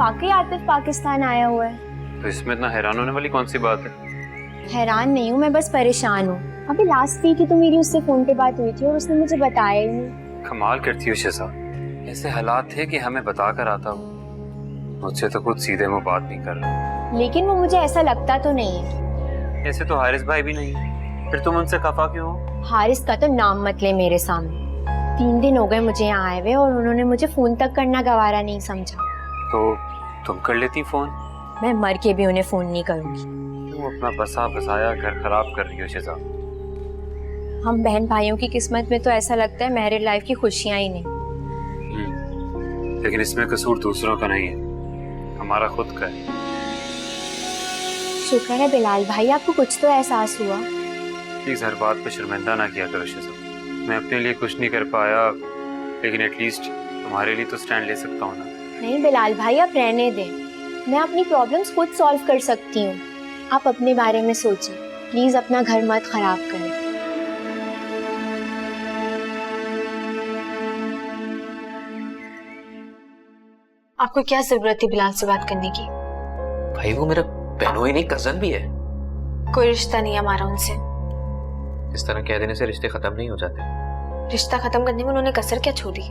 वाकई आतिफ पाकिस्तान आया हुआ है। तो इसमें इतना हैरान होने वाली कौन सी बात है? हैरान नहीं हूँ, मैं बस परेशान हूँ। अभी लास्ट वीक ही तो मेरी उससे फोन पे बात हुई थी और उसने मुझे बताया ही नहीं। कमाल करती हो शिजा, ऐसे हालात थे कि हमें बता कर आता हूँ। मुझसे तो खुद सीधे मुंह बात नहीं कर रहा। लेकिन वो मुझे ऐसा लगता तो नहीं है। ऐसे तो हारिस भाई भी नहीं है, फिर तुम उनसे खफा क्यों हो? हारिस का तो नाम मत ले मेरे सामने। 3 दिन हो गए मुझे यहाँ आए हुए और उन्होंने मुझे फोन तक करना गवारा नहीं समझा। तो तुम कर लेती फोन? मैं मर के भी उन्हें फोन नहीं करूंगी। तुम अपना बसा बसाया घर खराब कर रही हो शिजा। हम बहन भाइयों की किस्मत में तो ऐसा लगता है मैरिड लाइफ की खुशियां ही नहीं। लेकिन इसमें कसूर दूसरों का नहीं है, हमारा खुद का है। शुक्र है बिलाल भाई, आपको कुछ तो एहसास हुआ। प्लीज हर बात पे शर्मिंदा ना किया करो शिजा। मैं अपने लिए कुछ नहीं कर पाया, लेकिन एटलीस्ट तुम्हारे लिए तो स्टैंड ले सकता हूँ ना। नहीं बिलाल भाई, आप रहने दें। मैं अपनी प्रॉब्लम्स खुद सॉल्व कर सकती हूँ। आप अपने बारे में सोचें, प्लीज अपना घर मत खराब करें। आपको क्या जरूरत थी बिलाल से बात करने की? भाई वो मेरा बहनोई नहीं कजन भी है। कोई रिश्ता नहीं है हमारा उनसे। इस तरह कह देने से रिश्ते खत्म नहीं हो जाते। रिश्ता खत्म करने में उन्होंने कसर क्या छोड़ी?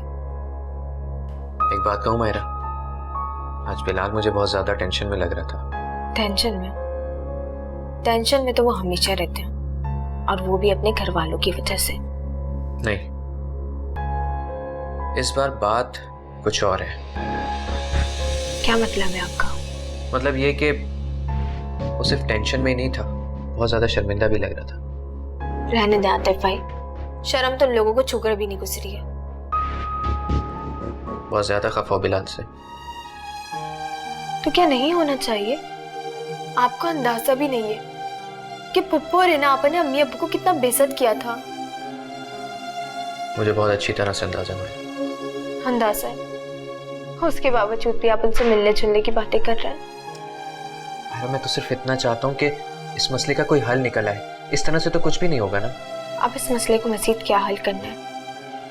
एक बात कहूँ मायरा, आज बिलाल मुझे बहुत ज्यादा टेंशन में लग रहा था। टेंशन में? टेंशन में तो वो हमेशा रहते हैं, और वो भी अपने घर वालों की वजह से। नहीं, इस बार बात कुछ और है। क्या मतलब है आपका? मतलब ये कि वो सिर्फ टेंशन में ही नहीं था, बहुत ज्यादा शर्मिंदा भी लग रहा था। रहने दे आतिफ भाई, शर्म तो लोगों को छूकर भी नहीं गुजरी है। बहुत ज्यादा खफा बिलाल से। तो क्या नहीं होना चाहिए? आपको अंदाजा भी नहीं है कि पप्पू और रिना ने अम्मी अब्बू को कितना बेइज्जत किया था। मुझे बहुत अच्छी तरह से अंदाजा है। अंदाजा है, उसके बावजूद भी आप उनसे मिलने जुलने की बातें कर रहे हैं। मैं तो सिर्फ इतना चाहता हूँ कि इस मसले का कोई हल निकल आए। इस तरह से तो कुछ भी नहीं होगा ना। अब इस मसले को मजीद क्या हल करना है,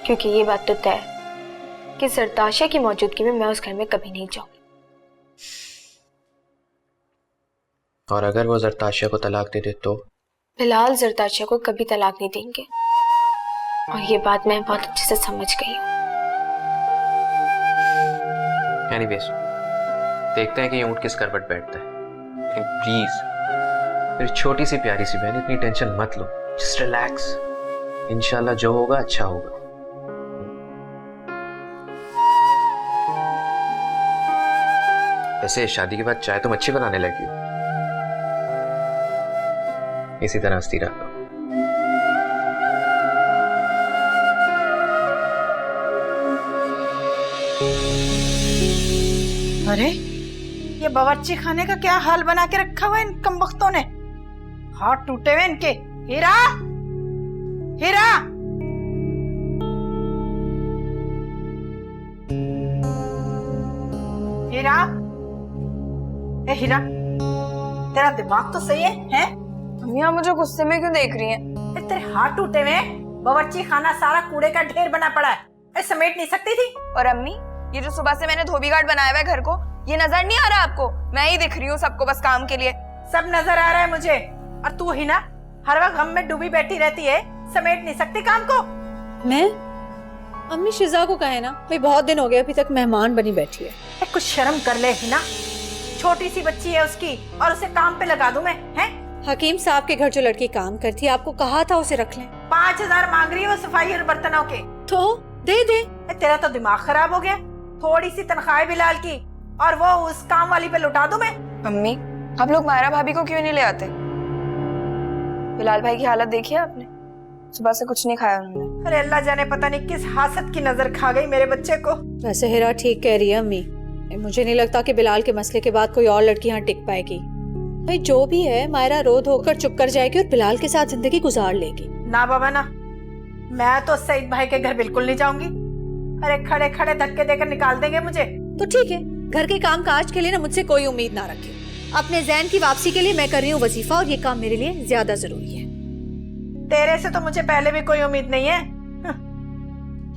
क्योंकि ये बात तो तय है कि जरताशिया की मौजूदगी में मैं उस घर में कभी नहीं जाऊंगी। और अगर वो जरताशिया को तलाक दे दे तो? बिलाल जरताशिया को कभी तलाक नहीं देंगे, और ये बात मैं बहुत अच्छे से समझ गई हूँ। एनीवेज, देखते हैं कि ये ऊंट किस करवट बैठता है। लेकिन प्लीज मेरी छोटी सी प्यारी सी बहन, इतनी टेंशन मत लो, जस्ट रिलैक्स। इंशाल्लाह जो होगा अच्छा होगा। वैसे शादी के बाद चाय तुम अच्छी बनाने लगी हो, इसी तरह हंसती रहो। अरे ये बावर्ची खाने का क्या हाल बना के रखा हुआ है इन कमबख्तों ने। हाथ टूटे हुए इनके। हीरा, हीरा, हीरा, ए हीरा, तेरा दिमाग तो सही है? अम्मी आप मुझे गुस्से में क्यों देख रही हैं? तेरे हाथ टूटे हुए, बावर्ची खाना सारा कूड़े का ढेर बना पड़ा है। समेट नहीं सकती थी? और अम्मी, ये जो सुबह से मैंने धोबी घाट बनाया हुआ है घर को, ये नजर नहीं आ रहा आपको? मैं ही दिख रही हूँ सबको बस काम के लिए। सब नजर आ रहा है मुझे, और तू ही ना हर वक्त गम में डूबी बैठी रहती है, समेट नहीं सकती काम को। मैं? अम्मी शिजा को कहे ना, भाई बहुत दिन हो गए अभी तक मेहमान बनी बैठी है। कुछ शर्म कर ले ही ना, छोटी सी बच्ची है उसकी, और उसे काम पे लगा दूं मैं? हैं? हकीम साहब के घर जो लड़की काम करती है, आपको कहा था उसे रख लें। 5000 मांग रही है वो सफाई और बर्तनों के। तो दे दे। तेरा तो दिमाग खराब हो गया। थोड़ी सी तनख्वाह बिलाल की, और वो उस काम वाली पे लुटा दूं मैं? अम्मी, आप लोग मायरा भाभी को क्यों नहीं ले आते? बिलाल भाई की हालत देखी है आपने? सुबह से कुछ नहीं खाया उन्होंने। अरे अल्लाह जाने पता नहीं किस हासद की नजर खा गई मेरे बच्चे को। वैसे हिरा ठीक कह रही है अम्मी, मुझे नहीं लगता कि बिलाल के मसले के बाद कोई और लड़की यहाँ टिक पाएगी। भाई जो भी है, मायरा रो धोकर चुप कर जाएगी और बिलाल के साथ जिंदगी गुजार लेगी। ना बाबा ना, मैं तो सईद भाई के घर बिल्कुल नहीं जाऊंगी। अरे खड़े खड़े धक्के देकर निकाल देंगे मुझे। तो ठीक है, घर के काम काज के लिए ना मुझसे कोई उम्मीद ना रखे। अपने जैन की वापसी के लिए मैं कर रही हूँ वजीफा, और ये काम मेरे लिए ज्यादा जरूरी है। तेरे से तो मुझे पहले भी कोई उम्मीद नहीं है।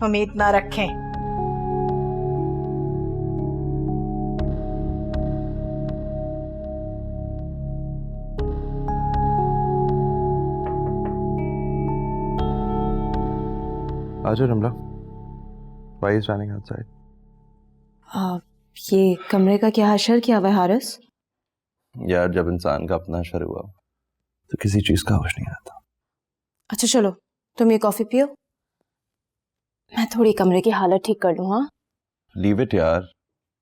उम्मीद ना रखें। आजा रमला. Why is running outside? ये कमरे का क्या हशर किया हुआ है हारिस? यार जब इंसान का अपना हशर हुआ तो किसी चीज का होश नहीं आता. अच्छा चलो तुम ये कॉफी पियो, मैं थोड़ी कमरे की हालत ठीक कर लूँ. हाँ लीव इट यार,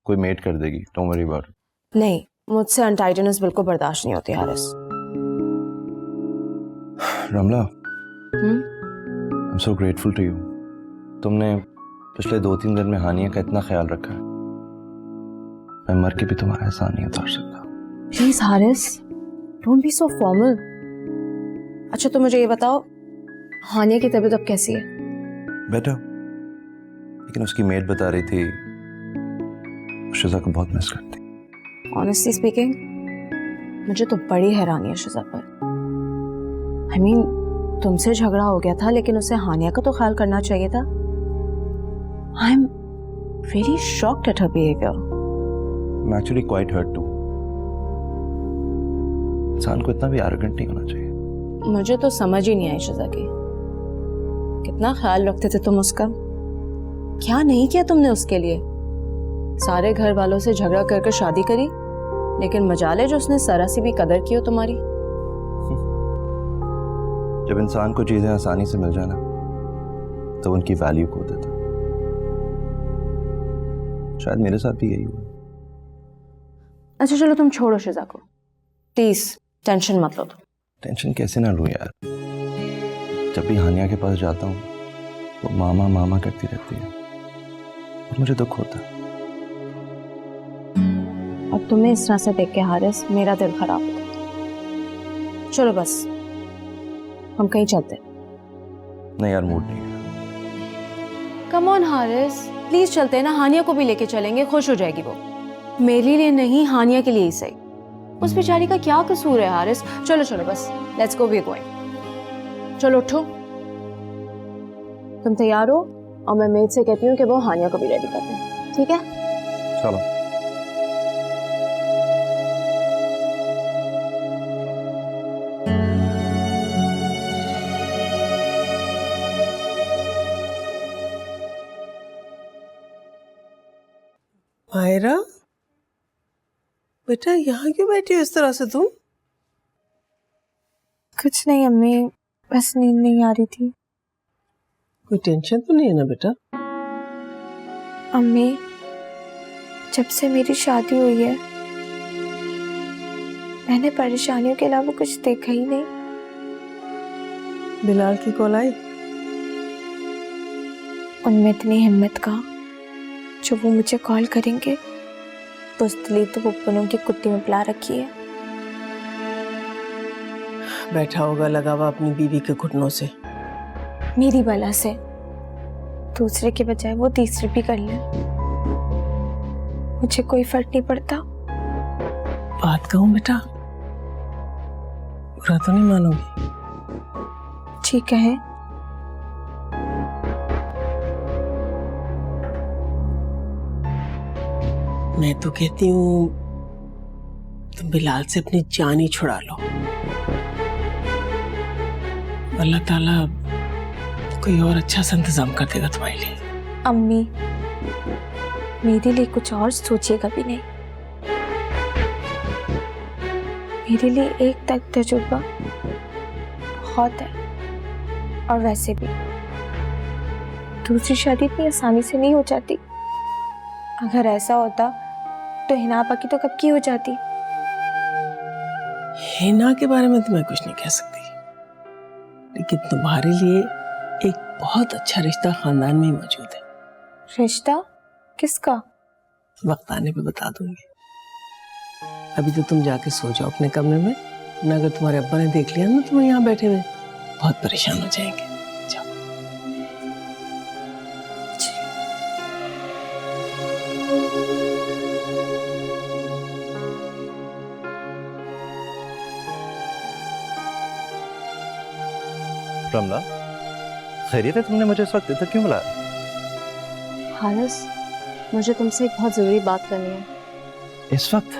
कोई मेड कर देगी. Don't worry about it. नहीं, मुझसे अनटाइडनेस बिल्कुल बर्दाश्त नहीं होती Haris. Ramla, I am so grateful to you. तुमने पिछले 2-3 दिन में हानिया का इतना ख्याल रखा है. मैं मर के भी तुम्हारा एहसान नहीं उतार सकता. Please Haris, don't be so formal. अच्छा तो मुझे ये बताओ, हानिया की तबीयत अब कैसी है? बेटा, लेकिन उसकी मेड बता रही थी शिजा को बहुत मिस करती. ऑनेस्टली स्पीकिंग, मुझे तो बड़ी हैरानी है शिजा पर. आई मीन, तुमसे झगड़ा हो गया था लेकिन उसे हानिया का तो ख्याल करना चाहिए था. I am really shocked at her behaviour. I'm actually quite hurt too. इंसान को इतना भी arrogant नहीं होना चाहिए. मुझे तो समझ ही नहीं आई शिजा की. कितना ख्याल रखते थे तुम उसका. क्या नहीं किया तुमने उसके लिए? सारे घर वालों से झगड़ा करके शादी करी, लेकिन मजाले जो उसने जरा सी भी कदर की हो तुम्हारी. जब इंसान को चीजें आसानी से मिल जाना तो उनकी वैल्यू खो देता. शायद मेरे साथ भी यही हुआ. अच्छा चलो तुम छोड़ो शिजा को, प्लीज टेंशन मत लो. तुम टेंशन कैसे ना लूं यार. जब भी हानिया के पास जाता हूँ वो मामा मामा करती रहती है और मुझे दुख होता है. और तुम्हें इस तरह से देख के हारिस मेरा दिल खराब होता. चलो बस हम कहीं चलते. नहीं यार, मूड नहीं है. कम ऑन हारिस, प्लीज चलते हैं ना. हानिया को भी लेके चलेंगे, खुश हो जाएगी वो. मेरे लिए नहीं, हानिया के लिए ही सही. उस बेचारी का क्या कसूर है हारिस. चलो चलो बस, let's go, we are going. चलो उठो, तुम तैयार हो और मैं मेड से कहती हूँ कि वो हानिया को भी रेडी कर दें. ठीक है? चलो. मायरा, बेटा यहाँ क्यों बैठी हो इस तरह से तुम? कुछ नहीं अम्मी, बस नींद नहीं आ रही थी. कोई टेंशन तो नहीं है ना बेटा? अम्मी, जब से मेरी शादी हुई है मैंने परेशानियों के अलावा कुछ देखा ही नहीं. बिलाल की कॉल आई? उनमें इतनी हिम्मत कहाँ जो वो मुझे कॉल करेंगे. पुस्तली तो पुप्पनों की कुत्ती में पिला रखी है. बैठा होगा लगा हुआ अपनी बीवी के घुटनों से. मेरी बला से दूसरे के बजाय वो तीसरे भी कर ले, मुझे कोई फर्क नहीं पड़ता. बात कहूं बेटा, बुरा तो नहीं मानोगी? ठीक है. मैं तो कहती हूँ तुम बिलाल से अपनी जान ही छुड़ा लो. अल्लाह ताला कोई और अच्छा सा इंतजाम कर देगा तुम्हारे लिए. अम्मी, मेरे लिए कुछ और सोचिएगा भी नहीं. मेरे लिए एक तक तजुर्बा बहुत है. और वैसे भी दूसरी शादी इतनी आसानी से नहीं हो जाती. अगर ऐसा होता तो हिना आपा की तो कब की हो जाती. हिना के बारे में तो मैं कुछ नहीं कह सकती, लेकिन तुम्हारे लिए एक बहुत अच्छा रिश्ता खानदान में ही मौजूद है. रिश्ता? किसका? वक्त आने पे बता दूंगी. अभी तो तुम जाके सो जाओ अपने कमरे में, वरना अगर तुम्हारे अब्बा ने देख लिया ना तुम्हें यहाँ बैठे हुए, बहुत परेशान हो जाएंगे. जाओ. रमला, खैरियत है? तुमने मुझे इस वक्त इधर क्यों बुलाया? हारिस, मुझे तुमसे एक बहुत ज़रूरी बात करनी है. इस वक्त?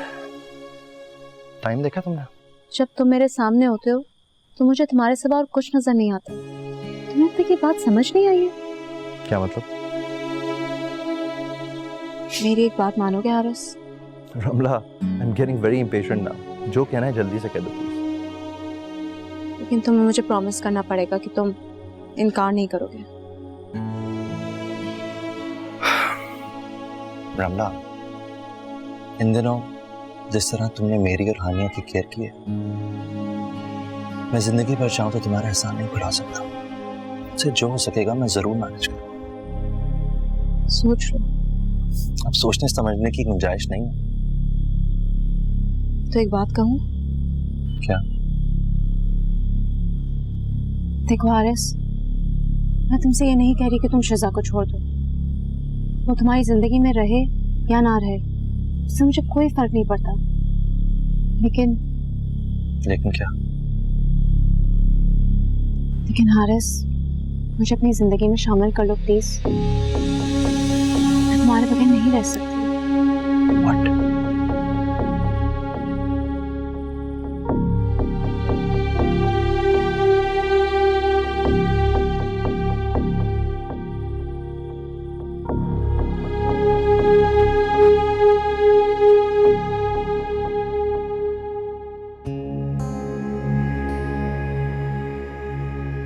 टाइम देखा तुमने? जब तुम मेरे सामने होते हो तो मुझे तुम्हारे सिवा और कुछ नजर नहीं आता. तुम्हें अब तक ये बात समझ नहीं आई है? क्या मतलब? मेरी एक बात मानोगे Aras? Ramla, I am getting very impatient now. जो कहना है जल्दी से कह दो प्लीज। लेकिन तुम्हें मुझे प्रॉमिस करना पड़ेगा कि तुम इनकार नहीं करोगे। रमला, इन दिनों जिस तरह तुमने मेरी और हानिया की केयर की है, मैं जिंदगी भर चाहूं तो तुम्हारा एहसान नहीं भुला सकता। मुझसे जो हो सकेगा मैं जरूर मैनेज करूंगा। सोच लो। अब सोचने समझने की गुंजाइश नहीं है। तो एक बात कहूं? क्या? देखो आरिस, मैं तुमसे ये नहीं कह रही कि तुम शिजा को छोड़ दो। वो तुम्हारी जिंदगी में रहे या ना रहे, इससे मुझे कोई फर्क नहीं पड़ता। लेकिन क्या? लेकिन हारिस, मुझे अपनी जिंदगी में शामिल कर लो प्लीज। मैं तुम्हारे बगैर नहीं रह सकती। What?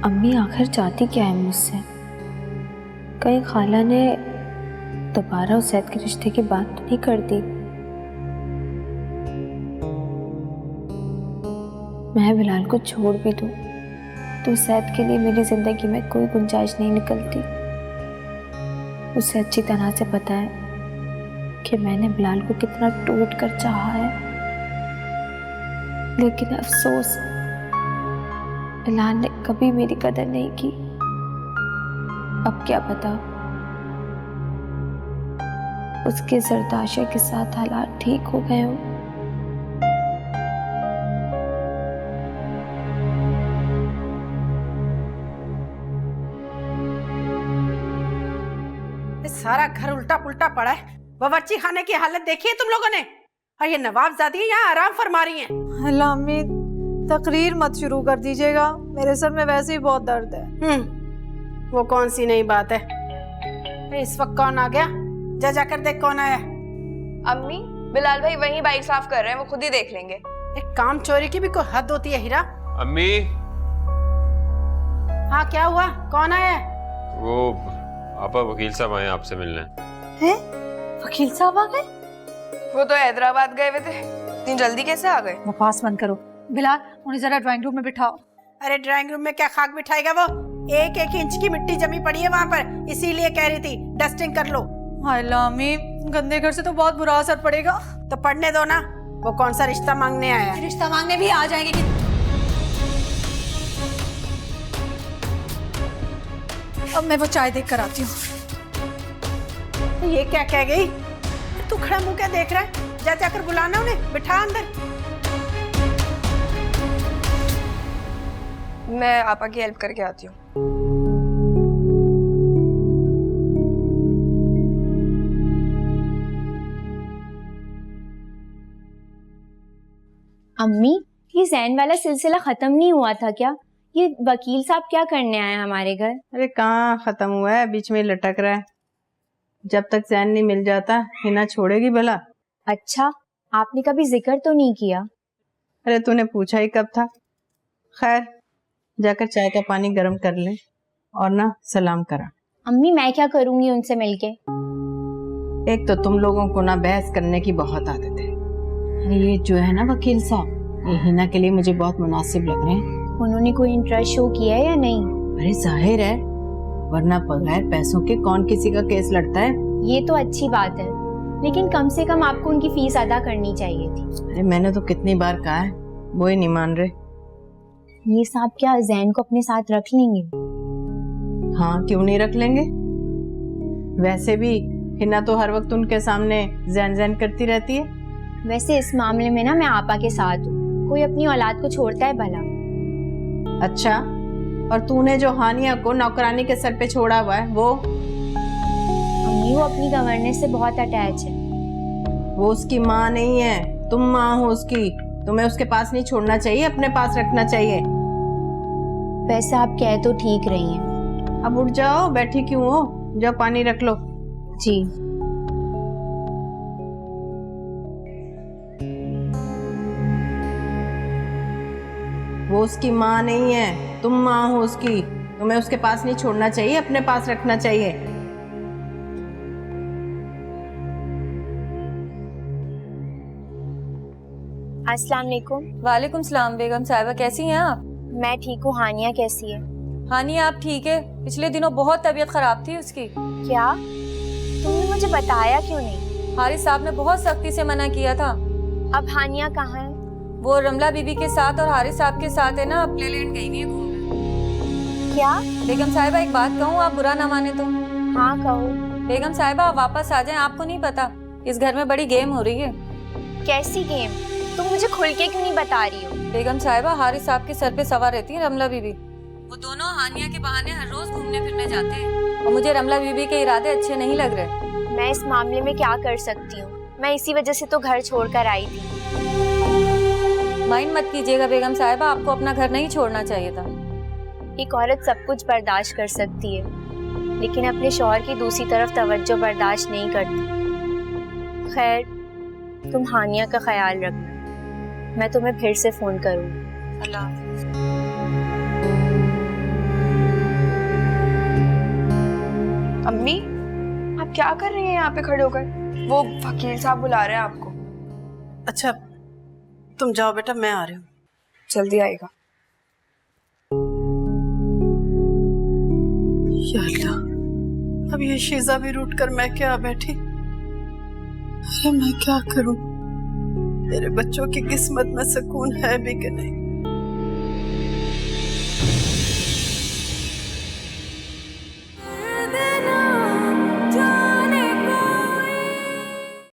अम्मी आखिर चाहती क्या है मुझसे? कहीं खाला ने दोबारा उस सैद के रिश्ते की बात तो नहीं कर दी? मैं बिलाल को छोड़ भी दूं तो सैद के लिए मेरी जिंदगी में कोई गुंजाइश नहीं निकलती। उसे अच्छी तरह से पता है कि मैंने बिलाल को कितना टूट कर चाहा है, लेकिन अफसोस बिलाल ने कभी मेरी कदर नहीं की। अब क्या पता उसके जरदाशे के साथ हालात ठीक हो गए हों। सारा घर उल्टा पुल्टा पड़ा है। बावर्ची खाने की हालत देखी है तुम लोगों ने? और ये नवाबजादी यहाँ आराम फरमा रही हैं। अल्लाह अम्मी, तकरीर मत शुरू कर दीजिएगा, मेरे सर में वैसे ही बहुत दर्द है। वो कौन सी नई बात है? इस वक्त कौन आ गया? जा जाकर देख कौन आया। अम्मी, बिलाल भाई वहीं बाइक साफ कर रहे हैं, वो खुद ही देख लेंगे। एक काम चोरी की भी कोई हद होती है हीरा। अम्मी, हाँ क्या हुआ? कौन आया है? वो आपा वकील साहब आए आपसे मिलने। हैं? वकील साहब आ गए? वो तो हैदराबाद गए हुए थे, इतनी जल्दी कैसे आ गए? बकवास बंद करो। बिलाल, उन्हें जरा ड्राइंग रूम में बिठाओ। अरे ड्राइंग रूम में क्या खाक बिठाएगा वो? एक एक इंच की मिट्टी जमी पड़ी है वहाँ पर, इसीलिए कह रही थी डस्टिंग कर लो। हाय अम्मी, गंदे घर से तो बहुत बुरा असर पड़ेगा। तो पढ़ने दो ना। वो कौन सा रिश्ता मांगने आया? रिश्ता मांगने भी आ जाएंगे कि... अब मैं वो चाय देख कर आती हूँ। ये क्या कह गई? तू खड़ा मुंह क्या देख रहा है? जा जाकर बुलाना उन्हें, बिठा अंदर। मैं आपा की हेल्प करके आती हूँ। अम्मी, ये जैन वाला सिलसिला खत्म नहीं हुआ था क्या? ये वकील साहब क्या करने आए हमारे घर? अरे कहाँ खत्म हुआ है, बीच में लटक रहा है। जब तक जैन नहीं मिल जाता हिना छोड़ेगी भला? अच्छा, आपने कभी जिक्र तो नहीं किया? अरे तूने पूछा ही कब था। खैर, जाकर चाय का पानी गर्म कर ले और ना सलाम करा। अम्मी, मैं क्या करूंगी उनसे मिलके? एक तो तुम लोगों को ना बहस करने की बहुत आदत है। ये जो है ना वकील साहब, ये हिना के लिए मुझे बहुत मुनासिब लग रहे हैं। उन्होंने कोई इंटरेस्ट शो किया है या नहीं? अरे जाहिर है, वरना बगैर पैसों के कौन किसी का केस लड़ता है? ये तो अच्छी बात है, लेकिन कम से कम आपको उनकी फीस अदा करनी चाहिए थी। अरे मैंने तो कितनी बार कहा है, वो ही नहीं मान रहे। ये साहब क्या जैन को अपने साथ रख लेंगे? हाँ, क्यों नहीं रख लेंगे? वैसे भी हिना तो हर वक्त उनके सामने जैन जैन करती रहती है। वैसे इस मामले में ना मैं आपा के साथ हूँ। कोई अपनी औलाद को छोड़ता है भला? अच्छा, और तूने जो हानिया को नौकरानी के सर पे छोड़ा हुआ है वो? अम्मी, वो अपनी गवर्नेंस से बहुत अटैच है। वो उसकी माँ नहीं है, तुम माँ हो उसकी। तुम्हें उसके पास नहीं छोड़ना चाहिए, अपने पास रखना चाहिए। वैसे आप कह तो ठीक रही हैं। अब उठ जाओ, बैठी क्यों हो? जाओ पानी रख लो। जी। वो उसकी माँ नहीं है, तुम माँ हो उसकी। तुम्हें उसके पास नहीं छोड़ना चाहिए, अपने पास रखना चाहिए। अस्सलाम वालेकुम। वालेकुम सलाम बेगम साहिबा, कैसी हैं आप? मैं ठीक हूँ, हानिया कैसी है? हानिया आप ठीक है? पिछले दिनों बहुत तबीयत खराब थी उसकी। क्या? तुमने मुझे बताया क्यों नहीं? हारिस साहब ने बहुत सख्ती से मना किया था। अब हानिया कहाँ है? वो रमला बीबी के साथ और हारिस साहब के साथ है ना, प्ले लैंड गई हुई है घूमने। क्या? बेगम साहिबा एक बात कहूँ, आप बुरा ना माने तो? हाँ कहो। बेगम साहिबा आप वापस आ जाएं, आपको नहीं पता इस घर में बड़ी गेम हो रही है। कैसी गेम? तुम मुझे खुल के क्यों नहीं बता रही हो? बेगम साहिबा हारिस साहब के सर पे सवार रहती है रमला बीबी। वो दोनों हानिया के बहाने हर रोज घूमने फिरने जाते हैं और मुझे रमला बीबी के इरादे अच्छे नहीं लग रहे। मैं इस मामले में क्या कर सकती हूँ? मैं इसी वजह से तो घर छोड़कर आई थी। माइंड मत कीजिएगा बेगम साहिबा, आपको अपना घर नहीं छोड़ना चाहिए था। एक औरत सब कुछ बर्दाश्त कर सकती है, लेकिन अपने शौहर की दूसरी तरफ तवज्जो बर्दाश्त नहीं करती। खैर, तुम हानिया का ख्याल रखना, मैं तुम्हें फिर से फोन करूँगी। अल्लाह हाफ़िज़। अम्मी, आप क्या कर रही हैं यहाँ पे खड़े होकर? वो वकील साहब बुला रहे हैं आपको। अच्छा तुम जाओ बेटा, मैं आ रही हूँ। जल्दी आएगा। या अल्लाह, अब ये शीजा भी रूठ कर मैं क्या बैठी। अरे मैं क्या करूं? मेरे बच्चों की किस्मत में सुकून है भी कि नहीं।